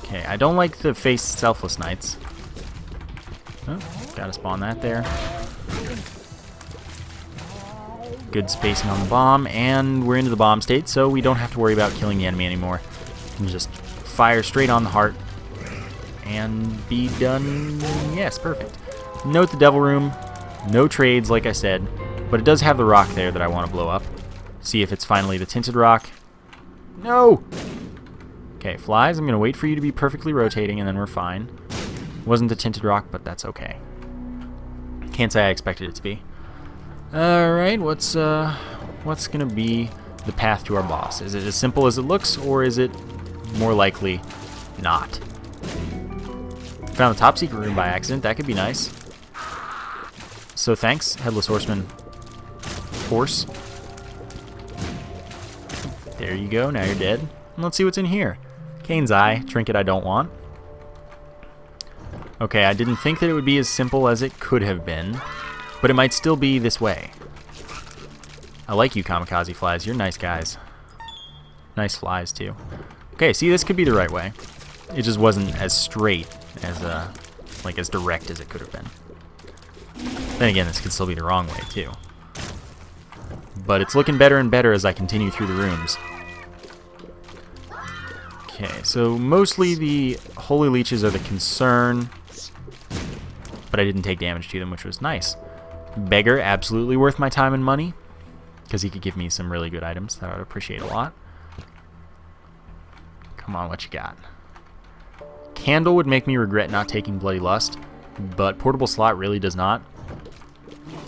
Okay, I don't like the face selfless knights. Oh, gotta spawn that there. Good spacing on the bomb, and we're into the bomb state, so we don't have to worry about killing the enemy anymore. We can just fire straight on the heart and be done. Yes, perfect. Note the devil room, no trades like I said, but it does have the rock there that I want to blow up. See if it's finally the tinted rock. No! Okay, flies, I'm going to wait for you to be perfectly rotating and then we're fine. Wasn't the tinted rock, but that's okay. Can't say I expected it to be. Alright, what's going to be the path to our boss? Is it as simple as it looks, or is it more likely not? Found the top secret room by accident. That could be nice. So thanks, Headless Horseman. Horse. There you go, now you're dead. And let's see what's in here. Cain's Eye, trinket I don't want. Okay, I didn't think that it would be as simple as it could have been, but it might still be this way. I like you, kamikaze flies. You're nice guys. Nice flies, too. Okay, see, this could be the right way. It just wasn't as straight as, like, as direct as it could have been. Then again, this could still be the wrong way, too. But it's looking better and better as I continue through the rooms. Okay, so mostly the Holy Leeches are the concern, but I didn't take damage to them, which was nice. Beggar, absolutely worth my time and money, because he could give me some really good items that I would appreciate a lot. Come on, what you got? Candle would make me regret not taking Bloody Lust, but Portable Slot really does not.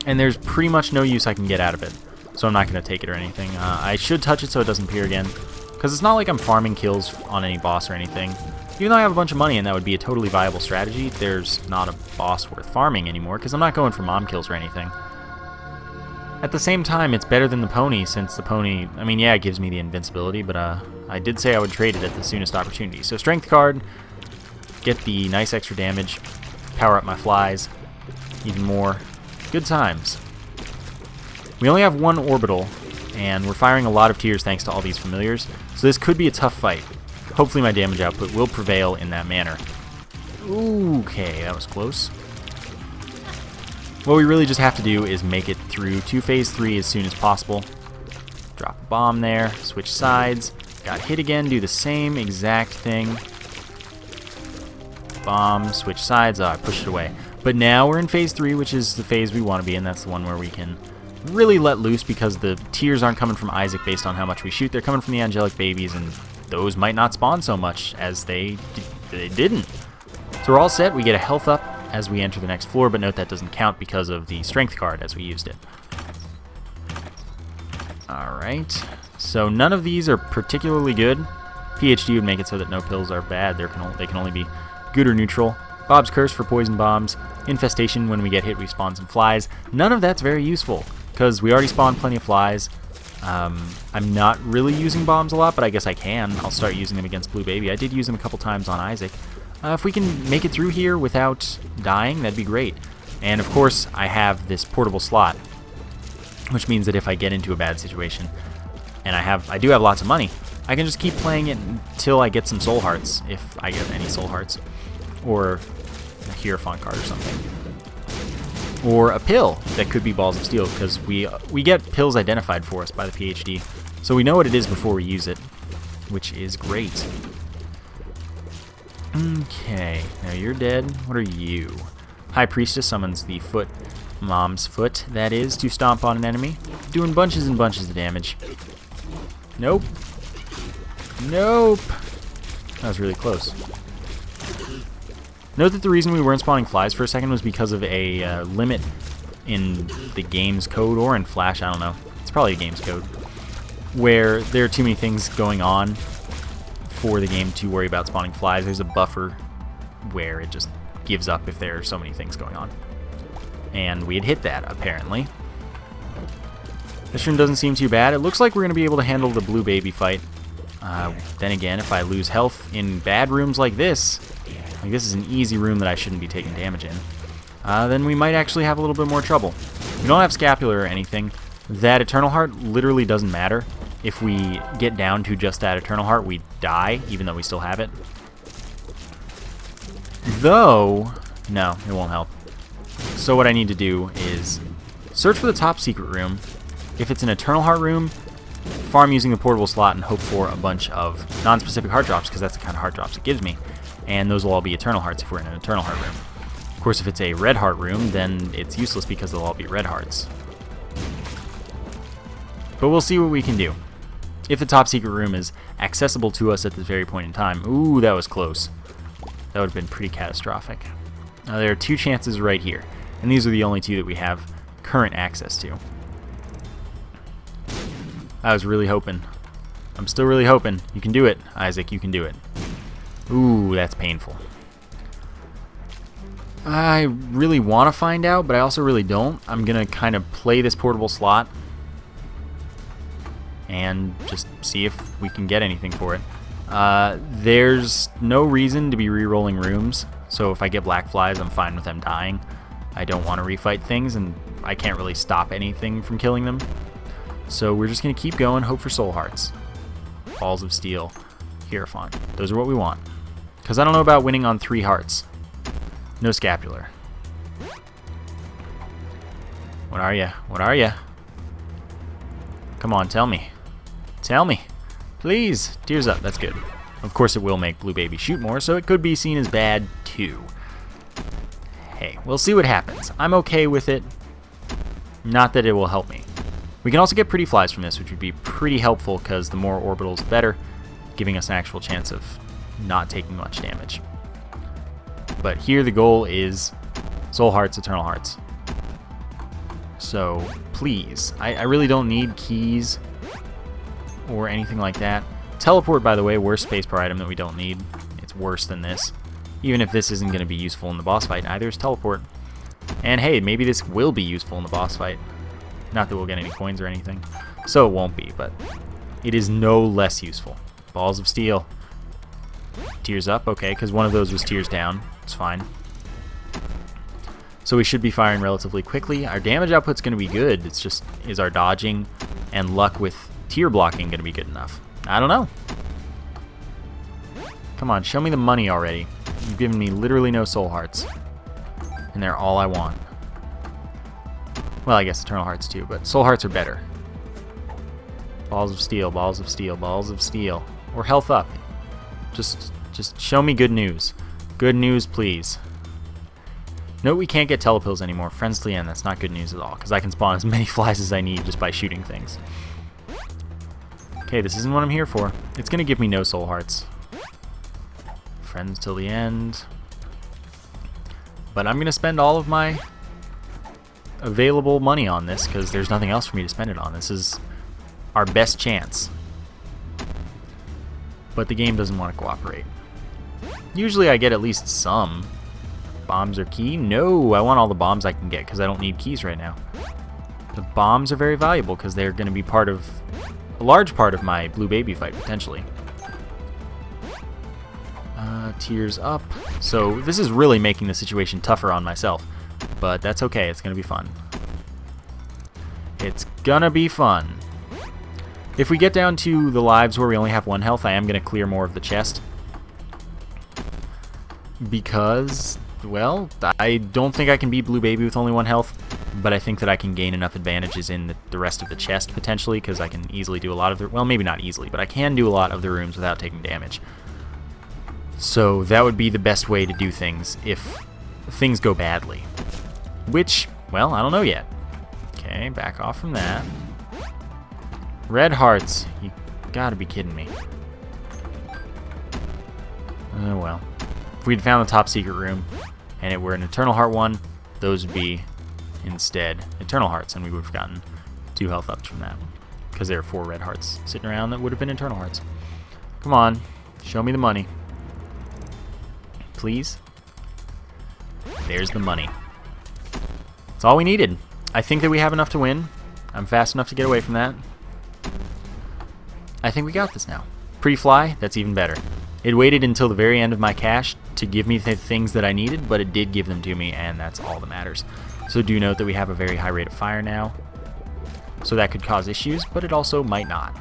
And there's pretty much no use I can get out of it, so I'm not going to take it or anything. I should touch it so it doesn't appear again, because it's not like I'm farming kills on any boss or anything. Even though I have a bunch of money and that would be a totally viable strategy, there's not a boss worth farming anymore, because I'm not going for mom kills or anything. At the same time, it's better than the pony, since the pony, I mean, yeah, it gives me the invincibility, but I did say I would trade it at the soonest opportunity. So strength card, get the nice extra damage, power up my flies, even more. Good times. We only have one orbital, and we're firing a lot of tiers thanks to all these familiars, so this could be a tough fight. Hopefully my damage output will prevail in that manner. Okay, that was close. What we really just have to do is make it through to phase 3 as soon as possible. Drop a bomb there, switch sides, got hit again, do the same exact thing. Bomb, switch sides, I pushed it away. But now we're in phase 3, which is the phase we want to be in. That's the one where we can really let loose, because the tiers aren't coming from Isaac based on how much we shoot. They're coming from the angelic babies, and those might not spawn so much as they didn't. So we're all set. We get a health up as we enter the next floor, but note that doesn't count because of the strength card as we used it. Alright, so none of these are particularly good. PhD would make it so that no pills are bad. They can only be good or neutral. Bob's Curse for poison bombs. Infestation, when we get hit we spawn some flies. None of that's very useful, because we already spawned plenty of flies. I'm not really using bombs a lot, but I guess I can. I'll start using them against Blue Baby. I did use them a couple times on Isaac. If we can make it through here without dying, that'd be great. And of course, I have this portable slot, which means that if I get into a bad situation, and I do have lots of money, I can just keep playing it until I get some soul hearts, if I get any soul hearts. Or a Hierophant card or something. Or a pill that could be Balls of Steel, because we get pills identified for us by the PhD. So we know what it is before we use it, which is great. Okay, now you're dead. What are you? High Priestess summons the foot, Mom's foot, that is, to stomp on an enemy, doing bunches and bunches of damage. Nope. Nope. That was really close. Note that the reason we weren't spawning flies for a second was because of a limit in the game's code, or in Flash, I don't know. It's probably the game's code, where there are too many things going on for the game to worry about spawning flies. There's a buffer where it just gives up if there are so many things going on. And we had hit that, apparently. This room doesn't seem too bad. It looks like we're going to be able to handle the blue baby fight. Then again, if I lose health in bad rooms like this is an easy room that I shouldn't be taking damage in, then we might actually have a little bit more trouble. We don't have Scapular or anything. That Eternal Heart literally doesn't matter. If we get down to just that Eternal Heart, we die, even though we still have it. Though, no, it won't help. So what I need to do is search for the top secret room. If it's an Eternal Heart room, farm using the portable slot and hope for a bunch of non-specific heart drops, because that's the kind of heart drops it gives me. And those will all be Eternal Hearts if we're in an Eternal Heart room. Of course, if it's a Red Heart room, then it's useless because they'll all be Red Hearts. But we'll see what we can do. If the top secret room is accessible to us at this very point in time. Ooh, that was close. That would have been pretty catastrophic. Now, there are two chances right here, and these are the only two that we have current access to. I was really hoping. I'm still really hoping. You can do it, Isaac, you can do it. Ooh, that's painful. I really want to find out, but I also really don't. I'm going to kind of play this portable slot and just see if we can get anything for it. There's no reason to be re-rolling rooms, so if I get black flies, I'm fine with them dying. I don't want to refight things, and I can't really stop anything from killing them. So we're just going to keep going, hope for soul hearts. Balls of Steel, Hierophant. Those are what we want. Because I don't know about winning on 3 hearts. No Scapular. What are ya? What are ya? Come on, tell me. Tell me. Please. Tears up. That's good. Of course it will make Blue Baby shoot more, so it could be seen as bad too. Hey, we'll see what happens. I'm okay with it. Not that it will help me. We can also get pretty flies from this, which would be pretty helpful because the more orbitals, the better, giving us an actual chance of not taking much damage. But here the goal is Soul Hearts, Eternal Hearts. So please, I really don't need keys or anything like that. Teleport, by the way, worst spacebar item that we don't need. It's worse than this. Even if this isn't going to be useful in the boss fight, either is teleport. And hey, maybe this will be useful in the boss fight. Not that we'll get any coins or anything. So it won't be, but it is no less useful. Balls of Steel. Tears up, okay, because one of those was tears down. It's fine. So we should be firing relatively quickly. Our damage output's going to be good. It's just, is our dodging and luck with tear blocking going to be good enough? I don't know. Come on, show me the money already. You've given me literally no soul hearts. And they're all I want. Well, I guess Eternal Hearts too, but soul hearts are better. Balls of Steel, Balls of Steel, Balls of Steel. Or health up. Just show me good news. Good news, please. Note we can't get telepills anymore. Friends to the end, that's not good news at all, because I can spawn as many flies as I need just by shooting things. Okay, this isn't what I'm here for. It's going to give me no soul hearts. Friends till the end. But I'm going to spend all of my available money on this, because there's nothing else for me to spend it on. This is our best chance. But the game doesn't want to cooperate. Usually I get at least some. Bombs are key? No, I want all the bombs I can get because I don't need keys right now. The bombs are very valuable because they're going to be part of a large part of my Blue Baby fight, potentially. Tears up. So this is really making the situation tougher on myself. But that's okay, it's going to be fun. It's going to be fun. If we get down to the lives where we only have 1 health, I am going to clear more of the chest. Because, well, I don't think I can beat Blue Baby with only 1 health, but I think that I can gain enough advantages in the rest of the chest, potentially, because I can easily do a lot of the... Well, maybe not easily, but I can do a lot of the rooms without taking damage. So that would be the best way to do things if things go badly. Which, well, I don't know yet. Okay, back off from that. Red hearts. You gotta be kidding me. Oh, well. If we'd found the top secret room, and it were an Eternal Heart one, those would be, instead, Eternal Hearts, and we would have gotten 2 health ups from that. Because there are 4 red hearts sitting around that would have been Eternal Hearts. Come on. Show me the money. Please? There's the money. That's all we needed. I think that we have enough to win. I'm fast enough to get away from that. I think we got this now. Pre-fly, that's even better. It waited until the very end of my cache to give me the things that I needed, but it did give them to me, and that's all that matters. So do note that we have a very high rate of fire now. So that could cause issues, but it also might not.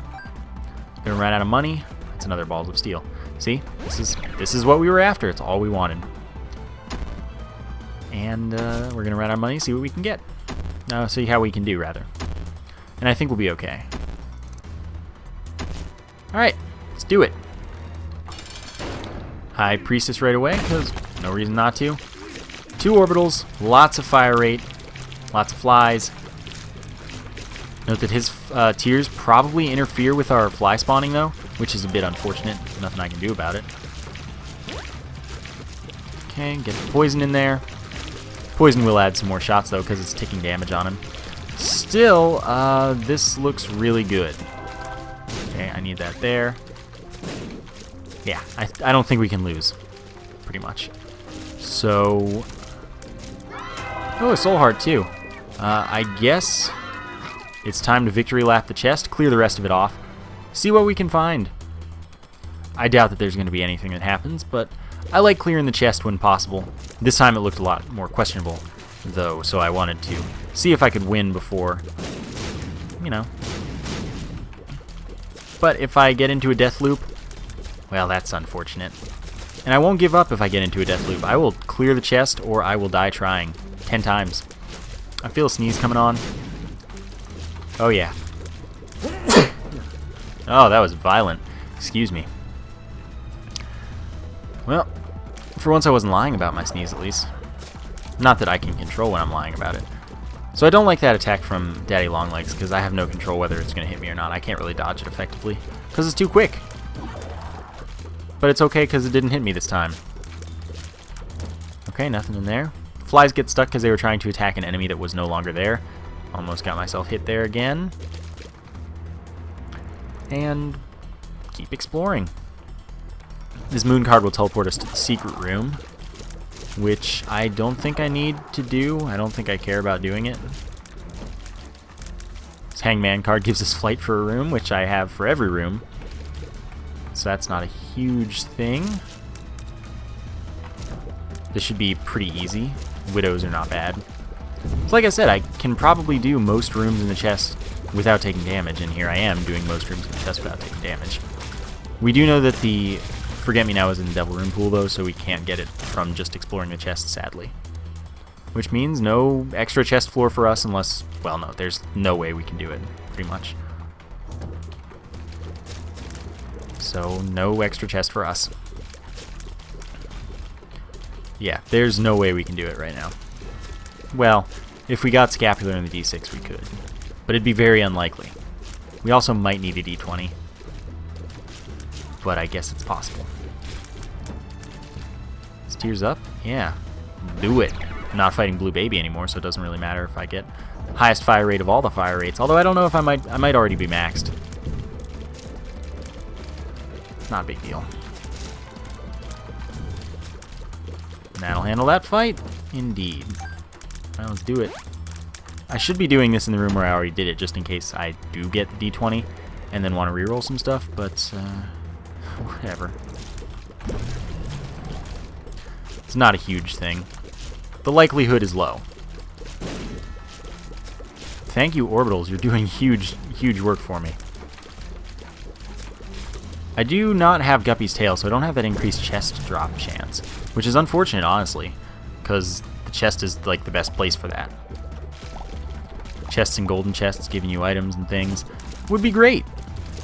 Gonna run out of money. That's another Balls of Steel. See? This is what we were after. It's all we wanted. And we're gonna run out of money, see what we can get. See how we can do, rather. And I think we'll be okay. Alright, let's do it. High Priestess right away, because no reason not to. 2 orbitals, lots of fire rate, lots of flies. Note that his tears probably interfere with our fly spawning, though, which is a bit unfortunate. Nothing I can do about it. Okay, get the poison in there. Poison will add some more shots, though, because it's taking damage on him. Still, this looks really good. Okay, I need that there. Yeah, I don't think we can lose, pretty much. So... Oh, a soul heart, too. I guess it's time to victory lap the chest, clear the rest of it off, see what we can find. I doubt that there's going to be anything that happens, but I like clearing the chest when possible. This time it looked a lot more questionable, though, so I wanted to see if I could win before, you know. But if I get into a death loop, well, that's unfortunate. And I won't give up if I get into a death loop. I will clear the chest or I will die trying 10 times. I feel a sneeze coming on. Oh, yeah. Oh, that was violent. Excuse me. Well, for once I wasn't lying about my sneeze, at least. Not that I can control when I'm lying about it. So I don't like that attack from Daddy Longlegs, because I have no control whether it's going to hit me or not. I can't really dodge it effectively, because it's too quick. But it's okay, because it didn't hit me this time. Okay, nothing in there. Flies get stuck because they were trying to attack an enemy that was no longer there. Almost got myself hit there again. And keep exploring. This moon card will teleport us to the secret room, which I don't think I need to do. I don't think I care about doing it. This hangman card gives us flight for a room, which I have for every room. So that's not a huge thing. This should be pretty easy. Widows are not bad. So like I said, I can probably do most rooms in the chest without taking damage, and here I am doing most rooms in the chest without taking damage. We do know that the Forget-Me-Now is in the Devil Room pool, though, so we can't get it from just exploring the chest, sadly. Which means no extra chest floor for us unless... Well, no, there's no way we can do it, pretty much. So, no extra chest for us. Yeah, there's no way we can do it right now. Well, if we got Scapular in the D6, we could. But it'd be very unlikely. We also might need a D20. But I guess it's possible. Is Tears up? Yeah. Do it. I'm not fighting Blue Baby anymore, so it doesn't really matter if I get highest fire rate of all the fire rates. Although I don't know if I might already be maxed. Not a big deal. That'll handle that fight. Indeed. Well, let's do it. I should be doing this in the room where I already did it, just in case I do get the D20 and then want to reroll some stuff, but whatever. It's not a huge thing. The likelihood is low. Thank you, Orbitals. You're doing huge work for me. I do not have Guppy's tail, so I don't have that increased chest drop chance, which is unfortunate, honestly, because the chest is like the best place for that. Chests and golden chests giving you items and things would be great,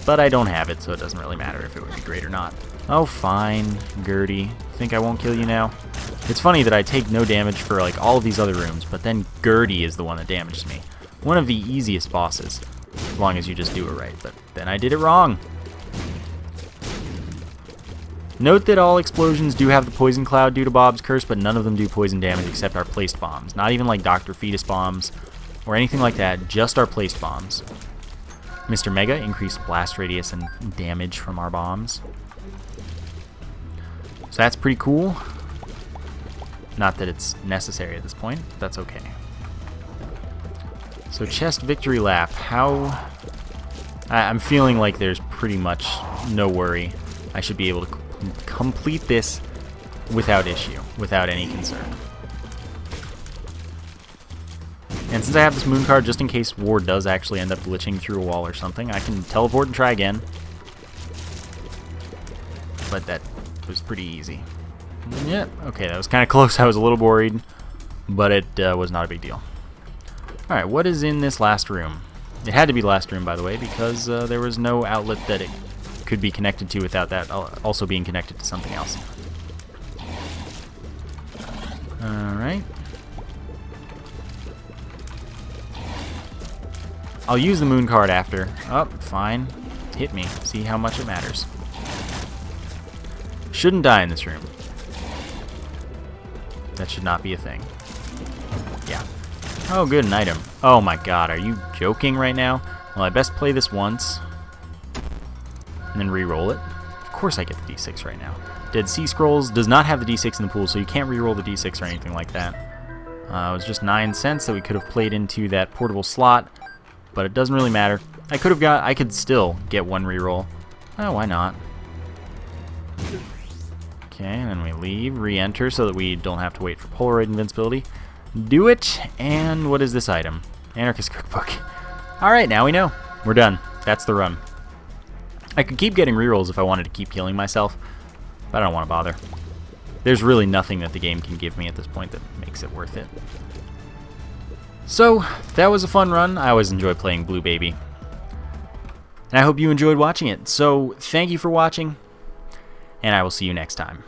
but I don't have it, so it doesn't really matter if it would be great or not. Oh, fine, Gertie. Think I won't kill you now? It's funny that I take no damage for like all of these other rooms, but then Gertie is the one that damages me. One of the easiest bosses, as long as you just do it right, but then I did it wrong. Note that all explosions do have the poison cloud due to Bob's curse, but none of them do poison damage except our placed bombs. Not even like Dr. Fetus bombs or anything like that, just our placed bombs. Mr. Mega increased blast radius and damage from our bombs. So that's pretty cool. Not that it's necessary at this point, but that's okay. So chest victory lap. How... I'm feeling like there's pretty much no worry. I should be able to complete this without issue, without any concern. And since I have this moon card, just in case War does actually end up glitching through a wall or something, I can teleport and try again. But that was pretty easy. Yep, okay, that was kind of close. I was a little worried, but it was not a big deal. Alright, what is in this last room? It had to be the last room, by the way, because there was no outlet that it could be connected to without that also being connected to something else. Alright. I'll use the moon card after. Oh, fine. Hit me. See how much it matters. Shouldn't die in this room. That should not be a thing. Yeah. Oh, good, an item. Oh my god, are you joking right now? Well, I best play this once. And then re-roll it. Of course I get the D6 right now. Dead Sea Scrolls does not have the D6 in the pool, so you can't re-roll the D6 or anything like that. It was just 9 cents that we could have played into that portable slot, but it doesn't really matter. I could still get one re-roll. Oh, why not? Okay, and then we leave, re-enter so that we don't have to wait for Polaroid invincibility. Do it, and what is this item? Anarchist Cookbook. Alright, now we know. We're done. That's the run. I could keep getting rerolls if I wanted to keep killing myself, but I don't want to bother. There's really nothing that the game can give me at this point that makes it worth it. So, that was a fun run. I always enjoy playing Blue Baby. And I hope you enjoyed watching it. So, thank you for watching, and I will see you next time.